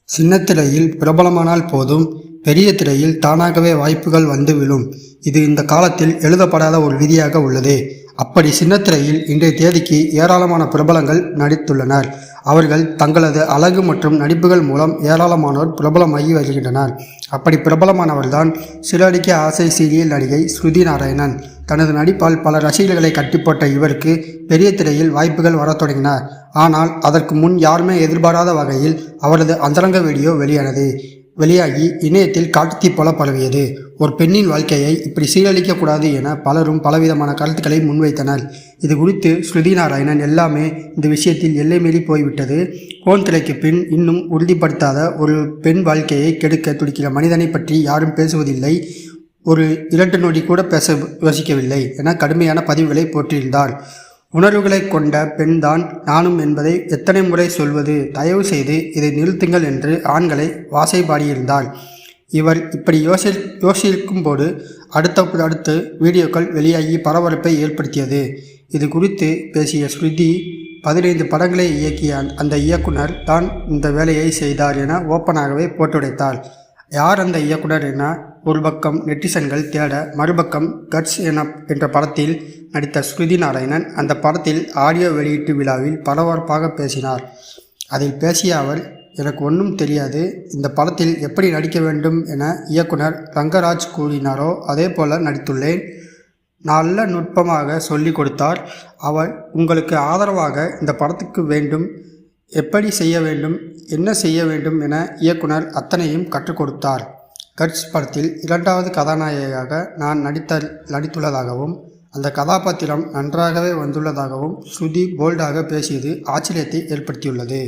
சின்ன திரையில் பிரபலமானால் போதும், பெரிய திரையில் தானாகவே வாய்ப்புகள் வந்து விழும். இது இந்த காலத்தில் எழுதப்படாத ஒரு விதியாக உள்ளது. அப்படி சின்னத்திரையில் இன்றைய தேதிக்கு ஏராளமான பிரபலங்கள் நடித்துள்ளனர். அவர்கள் தங்களது அழகு மற்றும் நடிப்புகள் மூலம் ஏராளமானோர் பிரபலமாகி வருகின்றனர். அப்படி பிரபலமானவர்தான் சிறடிக்க ஆசை சீரியல் நடிகை ஸ்ருதி நாராயணன். தனது நடிப்பால் பல ரசிகர்களை கட்டிப்போட்ட இவருக்கு பெரிய திரையில் வாய்ப்புகள் வரத் தொடங்கின. ஆனால் அதற்கு முன் யாருமே எதிர்பாராத வகையில் அவரது அந்தரங்க வீடியோ வெளியாகி இணையத்தில் காட்டுத்தீ போல பரவியது. ஒரு பெண்ணின் வாழ்க்கையை இப்படி சீரழிக்கக்கூடாது என பலரும் பலவிதமான கருத்துக்களை முன்வைத்தனர். இது குறித்து ஸ்ருதி நாராயணன் எல்லாமே இந்த விஷயத்தில் எல்லை மீறி போய்விட்டது. போன் திரைக்கு பின் இன்னும் உறுதிப்படுத்தாத ஒரு பெண் வாழ்க்கையை கெடுக்க துடிக்கிற மனிதனை பற்றி யாரும் பேசுவதில்லை, ஒரு 2 நொடி கூட பேச யோசிக்கவில்லை என கடுமையான பதிவுகளை போட்டிருந்தார். உணர்வுகளை கொண்ட பெண்தான் நானும் என்பதை எத்தனை முறை சொல்வது, தயவு செய்து இதை நிறுத்துங்கள் என்று ஆண்களை வாசைபாடியிருந்தார். இவர் இப்படி யோசிக்கும் போது அடுத்து வீடியோக்கள் வெளியாகி பரபரப்பை ஏற்படுத்தியது. இது குறித்து பேசிய ஸ்ருதி, 15 படங்களை இயக்கிய அந்த இயக்குனர் தான் இந்த வேலையை செய்தார் என ஓப்பனாகவே போட்டுடைத்தார். யார் அந்த இயக்குனர் என ஒரு பக்கம் நெட்டிசன்கள் தேட, மறுபக்கம் கட்ஸ் என்ற படத்தில் நடித்த ஸ்ருதி நாராயணன் அந்த படத்தில் ஆடியோ வெளியீட்டு விழாவில் பரபரப்பாக பேசினார். அதில் பேசிய அவர், எனக்கு ஒன்றும் தெரியாது, இந்த படத்தில் எப்படி நடிக்க வேண்டும் என இயக்குனர் ரங்கராஜ் கூறினாரோ அதே போல நடித்துள்ளேன். நல்ல நுட்பமாக சொல்லி கொடுத்தார். அவர் உங்களுக்கு ஆதரவாக இந்த படத்துக்கு வேண்டும், எப்படி செய்ய வேண்டும், என்ன செய்ய வேண்டும் என இயக்குனர் அத்தனையும் கற்றுக் கொடுத்தார். கட்ஸ் படத்தில் 2வது கதாநாயகியாக நான் நடித்துள்ளதாகவும் அந்த கதாபாத்திரம் நன்றாகவே வந்துள்ளதாகவும் ஸ்ருதி போல்டாக பேசியது ஆச்சரியத்தை ஏற்படுத்தியுள்ளது.